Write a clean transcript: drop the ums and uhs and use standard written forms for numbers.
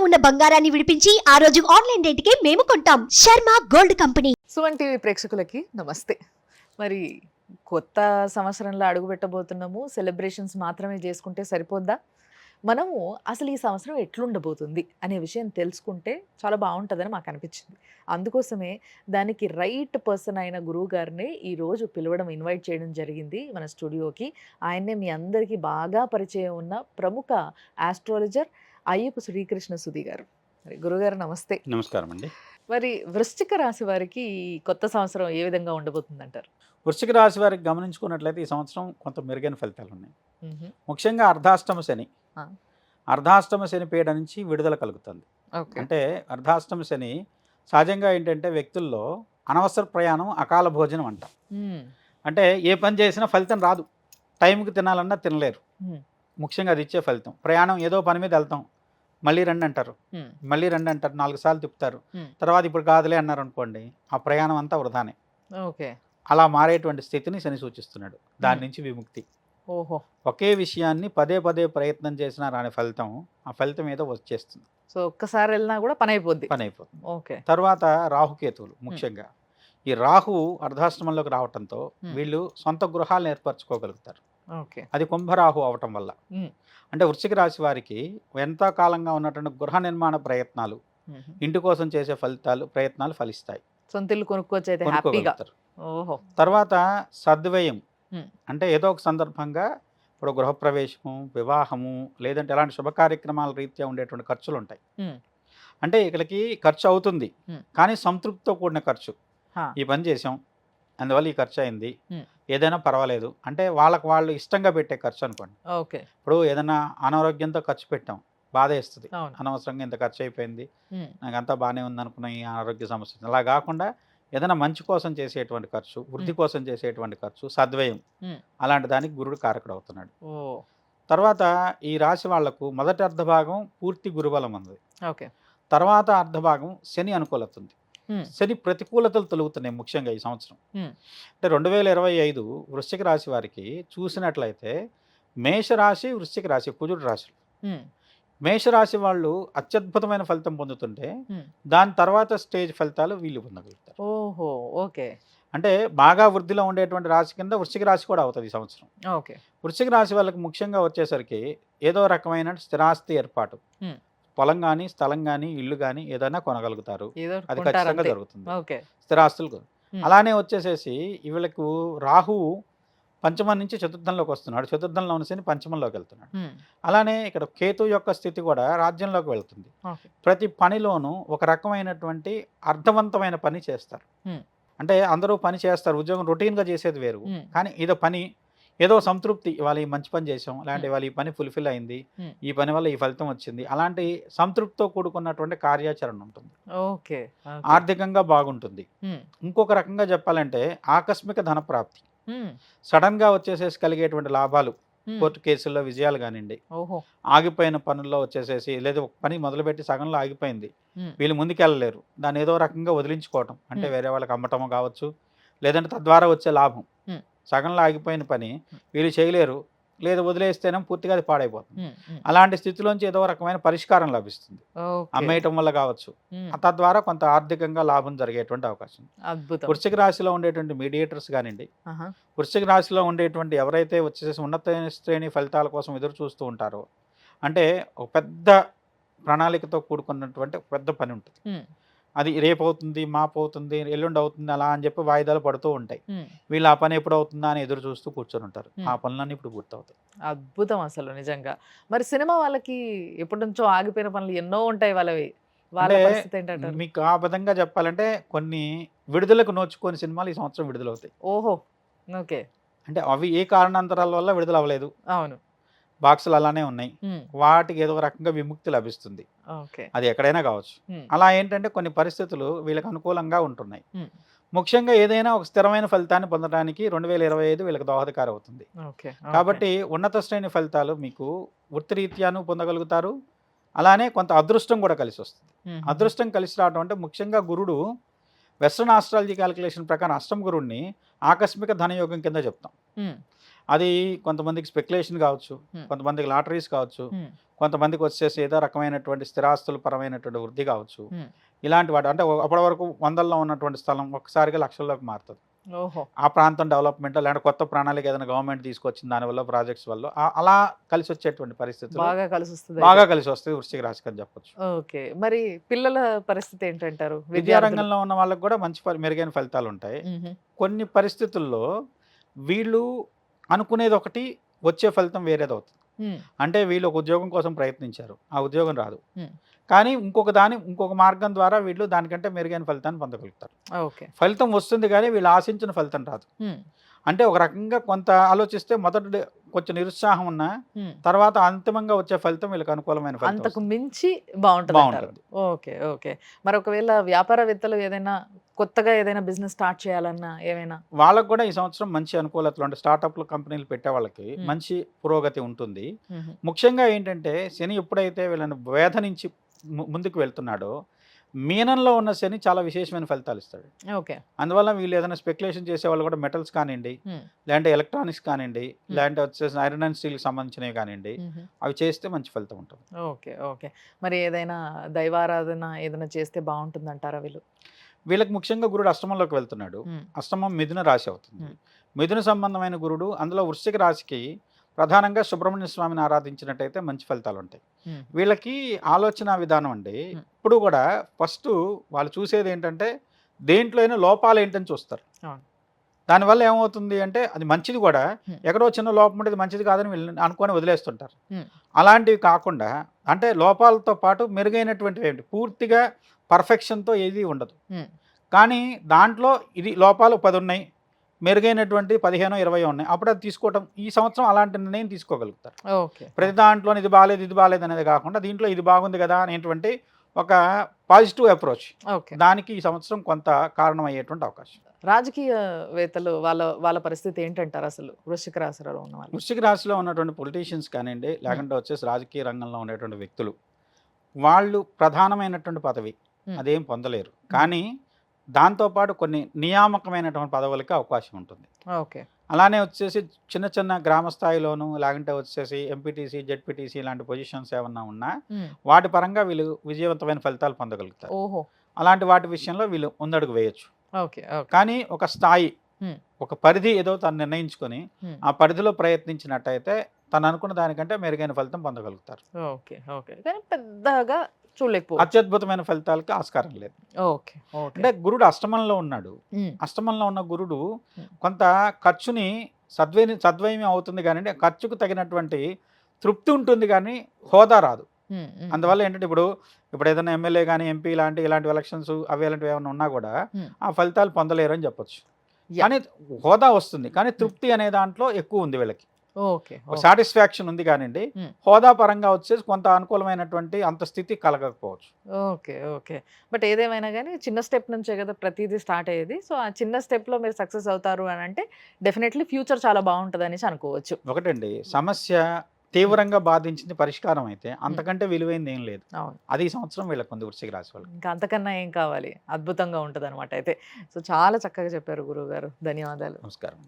ఉన్న బంగారాన్ని విడిపించి ఆ రోజు ఆన్లైన్ రేటుకే మేము కొంటాం. Sharma gold company. Suman TV ప్రేక్షకులకి నమస్తే. మరి కొత్త సంవత్సరంలో అడుగుపెట్టబోతున్నాము. సెలబ్రేషన్స్ మాత్రమే చేసుకుంటే సరిపోద్దా? మనము అసలు ఈ సంవత్సరం ఎట్లుండబోతుంది అనే విషయం తెలుసుకుంటే చాలా బాగుంటుందని మాకు అనిపించింది. అందుకోసమే దానికి రైట్ పర్సన్ అయిన గురువు గారిని ఈరోజు పిలవడం, ఇన్వైట్ చేయడం జరిగింది మన స్టూడియోకి. ఆయన్నే మీ అందరికీ బాగా పరిచయం ఉన్న ప్రముఖ ఆస్ట్రాలజర్ అయ్యప్ప శ్రీకృష్ణ సుధీ గారు. మరి గురుగారు నమస్తే. నమస్కారం అండి. మరి వృశ్చిక రాశి వారికి ఈ కొత్త సంవత్సరం ఏ విధంగా ఉండబోతుందంటారు? వృశ్చిక రాశి వారికి గమనించుకున్నట్లయితే ఈ సంవత్సరం కొంత మెరుగైన ఫలితాలు ఉన్నాయి. ముఖ్యంగా అర్ధాష్టమ శని, ఆ. అర్ధాష్టమ శని పీడ నుంచి విడుదల కలుగుతుంది. ఓకే. అంటే అర్ధాష్టమ శని సహజంగా ఏంటంటే వ్యక్తుల్లో అనవసర ప్రయాణం, అకాల భోజనం అంట. అంటే ఏ పని చేసినా ఫలితం రాదు. టైంకి తినాలన్నా తినలేరు. ముఖ్యంగా అది ఇచ్చే ఫలితం. ప్రయాణం ఏదో పని మీద వెళ్తాం, మళ్ళీ రండి అంటారు, మళ్ళీ రండి అంటారు, 4 సార్లు తిప్పుతారు, తర్వాత ఇప్పుడు కాదులే అన్నారు అనుకోండి, ఆ ప్రయాణం అంతా వృధానే. ఓకే. అలా మారేటువంటి స్థితిని శని సూచిస్తున్నాడు. దాని నుంచి విముక్తి. ఓహో. ఒకే విషయాన్ని పదే పదే ప్రయత్నం చేసినా రాని ఫలితం, ఆ ఫలితం ఏదో వచ్చేస్తుంది. సో ఒక్కసారి వెళ్ళినా కూడా పని అయిపోద్ది. ఓకే. తర్వాత రాహుకేతువులు, ముఖ్యంగా ఈ రాహు అర్ధాష్టమంలోకి రావటంతో వీళ్ళు సొంత గృహాలను ఏర్పరచుకోగలుగుతారు. ఓకే. అది కుంభరాహు అవటం వల్ల. అంటే వృశ్చిక రాశి వారికి ఎంతో కాలంగా ఉన్నటువంటి గృహ నిర్మాణ ప్రయత్నాలు, ఇంటి కోసం చేసే ప్రయత్నాలు ఫలిస్తాయి. సొంత ఇల్లు కొనుక్కోవచ్చు. ఓహో. తర్వాత సద్వ్యయం, అంటే ఏదో ఒక సందర్భంగా ఇప్పుడు గృహప్రవేశము, వివాహము, లేదంటే ఎలాంటి శుభ కార్యక్రమాల రీత్యా ఉండేటువంటి ఖర్చులు ఉంటాయి. అంటే ఇక్కడికి ఖర్చు అవుతుంది, కానీ సంతృప్తితో కూడిన ఖర్చు. ఈ పని చేసాం, అందువల్ల ఈ ఖర్చు అయింది, ఏదైనా పర్వాలేదు అంటే వాళ్ళకు వాళ్ళు ఇష్టంగా పెట్టే ఖర్చు అనుకోండి. ఓకే. ఇప్పుడు ఏదైనా అనారోగ్యంతో ఖర్చు పెట్టాం, బాధ వేస్తుంది, అనవసరంగా ఇంత ఖర్చు అయిపోయింది, నాకు అంతా బాగానే ఉంది అనుకున్న ఈ అనారోగ్య సమస్య. అలా కాకుండా ఏదైనా మంచి కోసం చేసేటువంటి ఖర్చు, వృద్ధి కోసం చేసేటువంటి ఖర్చు, సద్వ్యయం, అలాంటి దానికి గురుడు కారకుడు అవుతున్నాడు. తర్వాత ఈ రాశి వాళ్లకు మొదటి అర్ధభాగం పూర్తి గురుబలం ఉంది. ఓకే. తర్వాత అర్ధభాగం శని అనుకూలత ఉంది. శని ప్రతికూలతలు తొలుగుతున్నాయి ముఖ్యంగా ఈ సంవత్సరం. అంటే 2025 వృశ్చిక రాశి వారికి చూసినట్లయితే మేషరాశి, వృశ్చిక రాశి, కుజుడు రాశులు. మేషరాశి వాళ్ళు అత్యద్భుతమైన ఫలితం పొందుతుంటే దాని తర్వాత స్టేజ్ ఫలితాలు వీళ్ళు పొందగలుగుతారు. ఓహో. ఓకే. అంటే బాగా వృద్ధిలో ఉండేటువంటి రాశి కింద వృశ్చిక రాశి కూడా అవుతుంది ఈ సంవత్సరం. ఓకే. వృశ్చిక రాశి వాళ్ళకి ముఖ్యంగా వచ్చేసరికి ఏదో రకమైన స్థిరాస్తి ఏర్పాటు, పొలం కానీ, స్థలం కానీ, ఇల్లు కానీ ఏదైనా కొనగలుగుతారు. అది ఖచ్చితంగా జరుగుతుంది. స్థిరాస్తులు. అలానే వచ్చేసేసి వీళ్ళకు రాహువు పంచమం నుంచి చతుర్థంలోకి వస్తున్నాడు, చతుర్థంలో ఉన్న శని పంచమంలోకి వెళ్తున్నాడు. అలానే ఇక్కడ కేతు యొక్క స్థితి కూడా రాజ్యంలోకి వెళ్తుంది. ప్రతి పనిలోనూ ఒక రకమైనటువంటి అర్థవంతమైన పని చేస్తారు. అంటే అందరూ పని చేస్తారు, ఉద్యోగం రొటీన్గా చేసేది వేరు, కానీ ఇదో పని, ఏదో సంతృప్తి, ఇవాళ ఈ మంచి పని చేసాం, అలాంటి ఇవాళ ఈ పని ఫుల్ఫిల్ అయింది, ఈ పని వల్ల ఈ ఫలితం వచ్చింది, అలాంటి సంతృప్తితో కూడుకున్నటువంటి కార్యాచరణ ఉంటుంది. ఓకే. ఆర్థికంగా బాగుంటుంది. ఇంకొక రకంగా చెప్పాలంటే ఆకస్మిక ధన ప్రాప్తి, సడన్ గా వచ్చేసేసి కలిగేటువంటి లాభాలు, కోర్టు కేసుల్లో విజయాలు కానివ్వండి, ఆగిపోయిన పనుల్లో వచ్చేసేసి, లేదా ఒక పని మొదలుపెట్టి సగంలో ఆగిపోయింది, వీళ్ళు ముందుకెళ్ళలేరు, దాన్ని ఏదో రకంగా వదిలించుకోవటం, అంటే వేరే వాళ్ళకి అమ్మటం కావచ్చు, లేదంటే తద్వారా వచ్చే లాభం. సగంలో ఆగిపోయిన పని వీళ్ళు చేయలేరు, లేదా వదిలేస్తేనే పూర్తిగా అది పాడైపోతుంది. అలాంటి స్థితిలోంచి ఏదో రకమైన పరిష్కారం లభిస్తుంది, అమ్మేయటం వల్ల కావచ్చు, తద్వారా కొంత ఆర్థికంగా లాభం జరిగేటువంటి అవకాశం. వృశ్చిక రాశిలో ఉండేటువంటి మీడియేటర్స్ కానివ్వండి, వృశ్చిక రాశిలో ఉండేటువంటి ఎవరైతే వచ్చేసి ఉన్నత శ్రేణి ఫలితాల కోసం ఎదురు చూస్తూ ఉంటారో, అంటే ఒక పెద్ద ప్రణాళికతో కూడుకున్నటువంటి ఒక పెద్ద పని ఉంటుంది, అది రేపు అవుతుంది, మాపు అవుతుంది, ఎల్లుండి అవుతుంది, అలా అని చెప్పి వాయిదాలు పడుతూ ఉంటాయి. వీళ్ళు ఆ పని ఎప్పుడు అవుతుందా అని ఎదురు చూస్తూ కూర్చొని ఉంటారు. ఆ పనులన్నీ ఇప్పుడు పూర్తవుతాయి. అద్భుతం అసలు నిజంగా. మరి సినిమా వాళ్ళకి ఎప్పటి నుంచో ఆగిపోయిన పనులు ఎన్నో ఉంటాయి, వాళ్ళ పరిస్థితి ఏంటంటారు? మీకు ఆ విధంగా చెప్పాలంటే కొన్ని విడుదలకు నోచుకొని సినిమాలు ఈ సంవత్సరం విడుదలవుతాయి. ఓహో. ఓకే. అంటే అవి ఏ కారణాంతరాల వల్ల విడుదల అవ్వలేదు, అవును, బాక్సులు అలానే ఉన్నాయి, వాటికి ఏదో రకంగా విముక్తి లభిస్తుంది. అది ఎక్కడైనా కావచ్చు. అలా ఏంటంటే కొన్ని పరిస్థితులు వీళ్ళకి అనుకూలంగా ఉంటున్నాయి. ముఖ్యంగా ఏదైనా ఒక స్థిరమైన ఫలితాన్ని పొందడానికి 2025 వీళ్ళకి దోహదకారం అవుతుంది. కాబట్టి ఉన్నత శ్రేణి ఫలితాలు మీకు వృత్తిరీత్యాను పొందగలుగుతారు. అలానే కొంత అదృష్టం కూడా కలిసి వస్తుంది. అదృష్టం కలిసి రావడం అంటే ముఖ్యంగా గురుడు వెస్ట్రన్ ఆస్ట్రాలజీ క్యాలిక్యులేషన్ ప్రకారం అష్టమ గురుడిని ఆకస్మిక ధనయోగం కింద చెప్తాం. అది కొంతమందికి స్పెక్యులేషన్ కావచ్చు, కొంతమందికి లాటరీస్ కావచ్చు, కొంతమందికి వచ్చేసి ఏదో రకమైనటువంటి స్థిరాస్తుల పరమైనటువంటి వృద్ధి కావచ్చు. ఇలాంటి వాటి అంటే అప్పటి వరకు వందల్లో ఉన్నటువంటి స్థలం ఒక్కసారిగా లక్షల్లోకి మారుతుంది. ఓహో. ఆ ప్రాంతం డెవలప్మెంట్ లేదంటే కొత్త ప్రణాళిక ఏదైనా గవర్నమెంట్ తీసుకొచ్చిన దానివల్ల ప్రాజెక్ట్స్ వల్ల అలా కలిసి వచ్చేటువంటి పరిస్థితులు బాగా కలిసి వస్తుంది. బాగా కలిసి వస్తుంది వృశ్చిక రాశికి అని చెప్పొచ్చు. ఓకే. మరి పిల్లల పరిస్థితి ఏంటంటారు? విద్యారంగంలో ఉన్న వాళ్ళకి కూడా మంచి మెరుగైన ఫలితాలు ఉంటాయి. కొన్ని పరిస్థితుల్లో వీళ్ళు అనుకునేది ఒకటి, వచ్చే ఫలితం వేరేది అవుతుంది. అంటే వీళ్ళు ఒక ఉద్యోగం కోసం ప్రయత్నించారు, ఆ ఉద్యోగం రాదు, కానీ ఇంకొక మార్గం ద్వారా వీళ్ళు దానికంటే మెరుగైన ఫలితాన్ని పొందగలుగుతారు. ఫలితం వస్తుంది కానీ వీళ్ళు ఆశించిన ఫలితం రాదు. అంటే ఒక రకంగా కొంత ఆలోచిస్తే మొదటి కొంచెం నిరుత్సాహం ఉన్నా తర్వాత అంతిమంగా వచ్చే ఫలితం వీళ్ళకి అనుకూలమైన ఫలితం, అంతకు మించి బాగుంటుంది. Okay okay. మరి ఒకవేళ వ్యాపారవేత్తలు ఏదైనా కొత్తగా ఏదైనా బిజినెస్ స్టార్ట్ చేయాలన్నా ఏమైనా వాళ్ళకు కూడా ఈ సంవత్సరం మంచి అనుకూలతలు అంటే స్టార్టప్లు కంపెనీలు పెట్టే వాళ్ళకి మంచి పురోగతి ఉంటుంది. ముఖ్యంగా ఏంటంటే శని ఎప్పుడైతే వీళ్ళని వేధ నుంచి ముందుకు వెళ్తున్నాడో మీనంలో ఉన్న శని చాలా విశేషమైన ఫలితాలు ఇస్తాడు. ఓకే. అందువల్ల వీళ్ళు ఏదైనా స్పెక్యులేషన్ చేసే వాళ్ళు కూడా మెటల్స్ కానివ్వండి, లేదంటే ఎలక్ట్రానిక్స్ కానివ్వండి, లేదంటే వచ్చేసి ఐరన్ అండ్ స్టీల్కి సంబంధించినవి కానివ్వండి, అవి చేస్తే మంచి ఫలితం ఉంటుంది. Okay okay. మరి ఏదైనా దైవారాధన ఏదైనా చేస్తే బాగుంటుంది అంటారా? వీళ్ళకి ముఖ్యంగా గురుడు అష్టమంలోకి వెళ్తున్నాడు. అష్టమం మిథున రాశి అవుతుంది. మిథున సంబంధమైన గురుడు అందులో వృశ్చిక రాశికి ప్రధానంగా సుబ్రహ్మణ్య స్వామిని ఆరాధించినట్టయితే మంచి ఫలితాలు ఉంటాయి. వీళ్ళకి ఆలోచన విధానం అండి ఇప్పుడు కూడా ఫస్ట్ వాళ్ళు చూసేది ఏంటంటే దేంట్లో అయినా లోపాలు ఏంటని చూస్తారు. దానివల్ల ఏమవుతుంది అంటే అది మంచిది కూడా ఎక్కడో చిన్న లోపం ఉండేది మంచిది కాదని వీళ్ళు అనుకొని వదిలేస్తుంటారు. అలాంటివి కాకుండా అంటే లోపాలతో పాటు మెరుగైనటువంటివి ఏంటి పూర్తిగా పర్ఫెక్షన్తో ఏది ఉండదు, కానీ దాంట్లో ఇది లోపాలు 10 ఉన్నాయి, మెరుగైనటువంటి 15-20 ఉన్నాయి. అప్పుడు అది తీసుకోవటం ఈ సంవత్సరం అలాంటి నిర్ణయం తీసుకోగలుగుతారు. ప్రతి దాంట్లో ఇది బాగాలేదు అనేది కాకుండా దీంట్లో ఇది బాగుంది కదా అనేటువంటి ఒక పాజిటివ్ అప్రోచ్, దానికి ఈ సంవత్సరం కొంత కారణం అయ్యేటువంటి అవకాశం. రాజకీయవేత్తలు వాళ్ళ పరిస్థితి ఏంటంటారు అసలు? వృశ్చిక రాశిలో ఉన్న వాళ్ళు, వృశ్చిక రాశిలో ఉన్నటువంటి పొలిటీషియన్స్ కానివ్వండి, లేకుంటే వచ్చేసి రాజకీయ రంగంలో ఉండేటువంటి వ్యక్తులు, వాళ్ళు ప్రధానమైనటువంటి పదవి అదేం పొందలేరు, కానీ దాంతోపాటు కొన్ని నియామకమైనటువంటి పదవులకి అవకాశం ఉంటుంది. ఓకే. అలానే వచ్చేసి చిన్న చిన్న గ్రామ స్థాయిలోను లేకుంటే వచ్చేసి ఎంపీటీసీ, జెడ్పీటీసీ ఇలాంటి పొజిషన్స్ ఏమన్నా ఉన్నా వాటి పరంగా వీళ్ళు విజయవంతమైన ఫలితాలు పొందగలుగుతారు. అలాంటి వాటి విషయంలో వీళ్ళు ముందడుగు వేయచ్చు. కానీ ఒక స్థాయి, ఒక పరిధి ఏదో తను నిర్ణయించుకొని ఆ పరిధిలో ప్రయత్నించినట్టయితే తను అనుకున్న దానికంటే మెరుగైన ఫలితం పొందగలుగుతారు. Okay okay. కానీ పెద్దగా చూడలేకపోవచ్చు, అత్యద్భుతమైన ఫలితాలకి ఆస్కారం లేదు. అంటే గురుడు అష్టమంలో ఉన్నాడు. అష్టమంలో ఉన్న గురుడు కొంత ఖర్చుని సద్వయమే అవుతుంది కానీ ఖర్చుకు తగినటువంటి తృప్తి ఉంటుంది కానీ హోదా రాదు. అందువల్ల ఏంటంటే ఇప్పుడు ఏదైనా ఎమ్మెల్యే కానీ ఎంపీ ఇలాంటి ఎలక్షన్స్ అవి ఇలాంటివి ఏమైనా ఉన్నా కూడా ఆ ఫలితాలు పొందలేరు అని చెప్పొచ్చు. కానీ హోదా వస్తుంది, కానీ తృప్తి అనే దాంట్లో ఎక్కువ ఉంది వీళ్ళకి. సాటిస్ఫాక్షన్ ఉంది కానివ్వండి, హోదా పరంగా వచ్చేసి కొంత అనుకూలమైనటువంటి అంత స్థితి కలగకపోవచ్చు. Okay okay. బట్ ఏదేమైనా కానీ చిన్న స్టెప్ నుంచే కదా ప్రతిదీ స్టార్ట్ అయ్యేది. సో ఆ చిన్న స్టెప్లో మీరు సక్సెస్ అవుతారు అని అంటే డెఫినెట్లీ ఫ్యూచర్ చాలా బాగుంటుంది అనేసి అనుకోవచ్చు. ఒకటండి, సమస్య తీవ్రంగా బాధించింది పరిష్కారం అయితే అంతకంటే విలువైంది ఏం లేదు. అది ఈ సంవత్సరం వీళ్ళకి ఉంది వృశ్చిక రాశి వాళ్ళు. ఇంకా అంతకన్నా ఏం కావాలి, అద్భుతంగా ఉంటుంది అనమాట. అయితే సో చాలా చక్కగా చెప్పారు గురువు గారు, ధన్యవాదాలు. నమస్కారం.